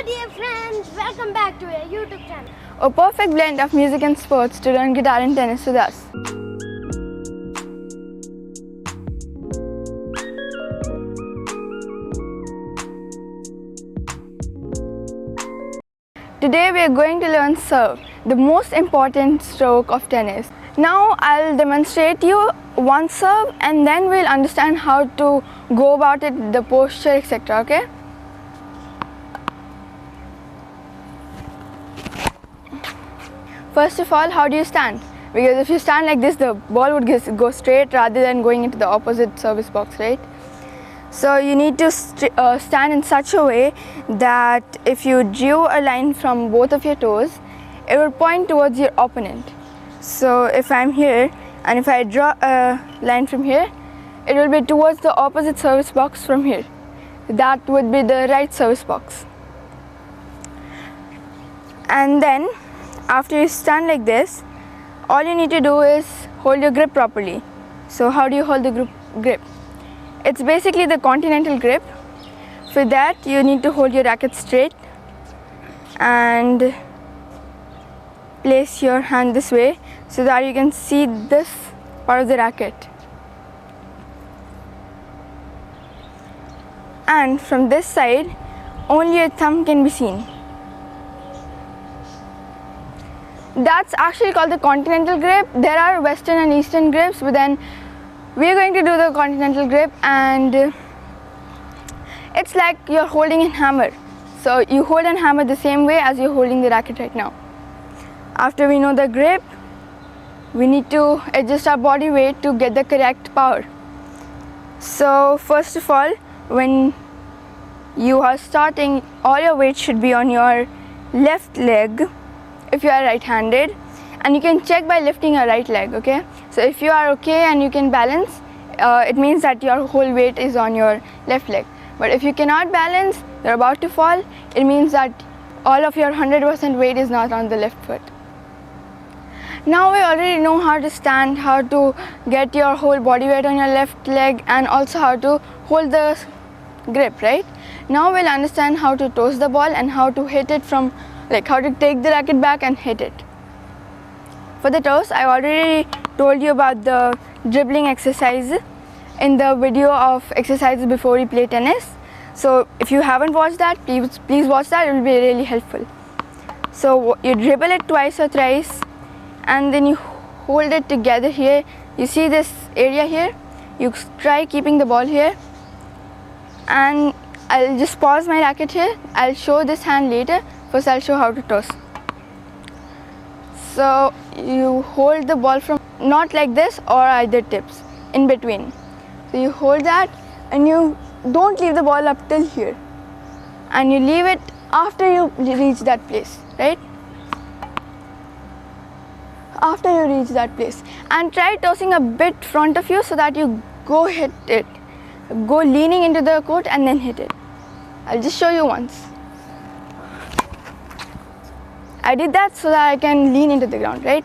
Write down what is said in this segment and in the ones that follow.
dear friends, welcome back to our YouTube channel. A perfect blend of music and sports to learn guitar and tennis with us. Today we are going to learn serve, the most important stroke of tennis. Now I'll demonstrate you one serve and then we'll understand how to go about it, the posture, etc. Okay? First of all, how do you stand? Because if you stand like this, the ball would go straight rather than going into the opposite service box, right? So you need to stand in such a way that if you drew a line from both of your toes, it will point towards your opponent. So if I'm here and if I draw a line from here, it will be towards the opposite service box from here. That would be the right service box. And then after you stand like this, all you need to do is hold your grip properly. So how do you hold the grip? It's basically the continental grip. For that, you need to hold your racket straight and place your hand this way so that you can see this part of the racket. And from this side, only your thumb can be seen. That's actually called the continental grip. There are western and eastern grips, but then we're going to do the continental grip, and it's like you're holding a hammer. So you hold a hammer the same way as you're holding the racket right now. After we know the grip, we need to adjust our body weight to get the correct power. So first of all, when you are starting, all your weight should be on your left leg if you are right-handed, and you can check by lifting your right leg, okay? So if you are okay and you can balance, it means that your whole weight is on your left leg. But if you cannot balance, you're about to fall, it means that all of your 100% weight is not on the left foot. Now we already know how to stand, how to get your whole body weight on your left leg, and also how to hold the grip, right? Now we'll understand how to toss the ball and how to hit it from, like how to take the racket back and hit it. For the toss, I already told you about the dribbling exercise in the video of exercises before you play tennis. So if you haven't watched that, please watch that, it will be really helpful. So you dribble it twice or thrice and then you hold it together here. You see this area here? You try keeping the ball here, and I'll just pause my racket here. I'll show this hand later. First I'll show how to toss. So you hold the ball from not like this or either tips, in between. So you hold that and you don't leave the ball up till here, and you leave it after you reach that place, right? After you reach that place, and try tossing a bit front of you so that you go hit it. Go leaning into the court and then hit it. I'll just show you once. I did that so that I can lean into the ground, right?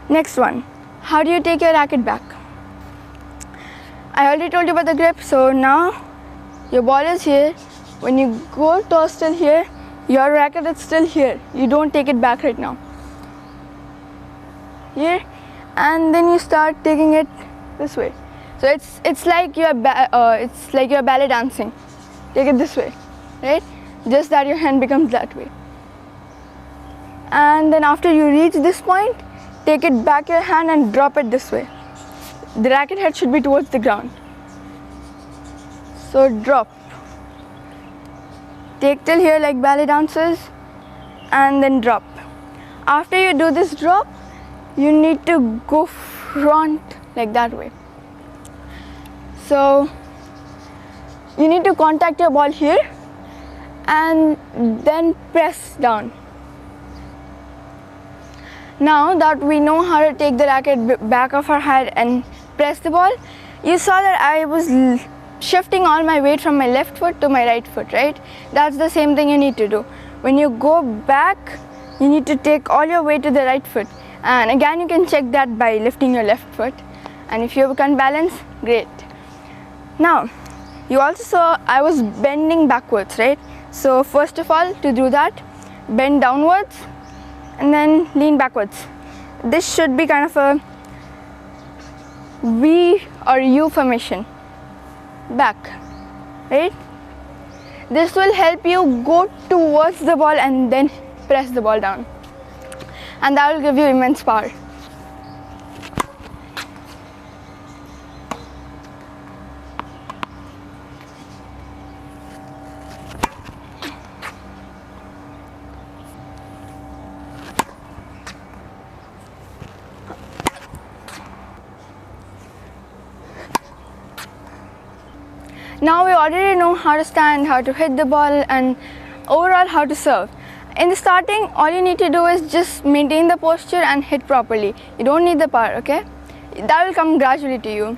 Next one, how do you take your racket back? I already told you about the grip, so now your ball is here. When you go toss till here, your racket is still here. You don't take it back right now. Here, and then you start taking it this way. So it's like you're ballet dancing. Take it this way, right? Just that your hand becomes that way. And then after you reach this point, take it back your hand and drop it this way. The racket head should be towards the ground. So drop. Take till here like ballet dancers and then drop. After you do this drop, you need to go front like that way. So you need to contact your ball here and then press down. Now that we know how to take the racket back of our head and press the ball, you saw that I was shifting all my weight from my left foot to my right foot, right? That's the same thing you need to do. When you go back, you need to take all your weight to the right foot. And again, you can check that by lifting your left foot. And if you can balance, great. Now, you also saw I was bending backwards, right? So first of all, to do that, bend downwards and then lean backwards. This should be kind of a V or U formation, back, right? This will help you go towards the ball and then press the ball down, and that will give you immense power. Now we already know how to stand, how to hit the ball, and overall how to serve. In the starting, all you need to do is just maintain the posture and hit properly. You don't need the power, okay? That will come gradually to you.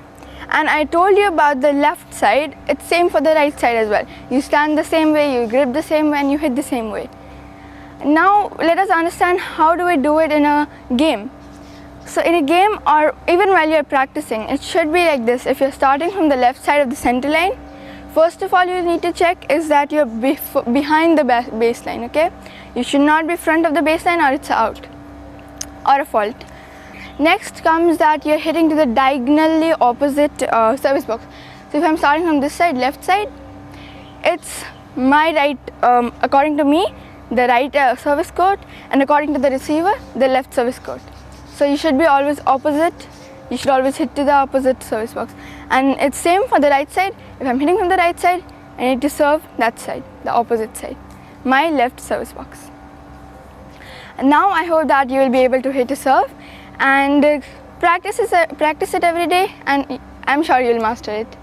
And I told you about the left side, it's same for the right side as well. You stand the same way, you grip the same way, and you hit the same way. Now let us understand how do we do it in a game. So in a game, or even while you're practicing, it should be like this. If you're starting from the left side of the center line, first of all you need to check is that you're behind the baseline, okay? You should not be front of the baseline or it's out or a fault. Next comes that you're hitting to the diagonally opposite service box. So if I'm starting from this side, left side, it's my right, according to me, the right service court, and according to the receiver, the left service court. So you should be always opposite. You should always hit to the opposite service box. And it's same for the right side. If I'm hitting from the right side, I need to serve that side, the opposite side, my left service box. And now I hope that you will be able to hit a serve and practice it every day, and I'm sure you'll master it.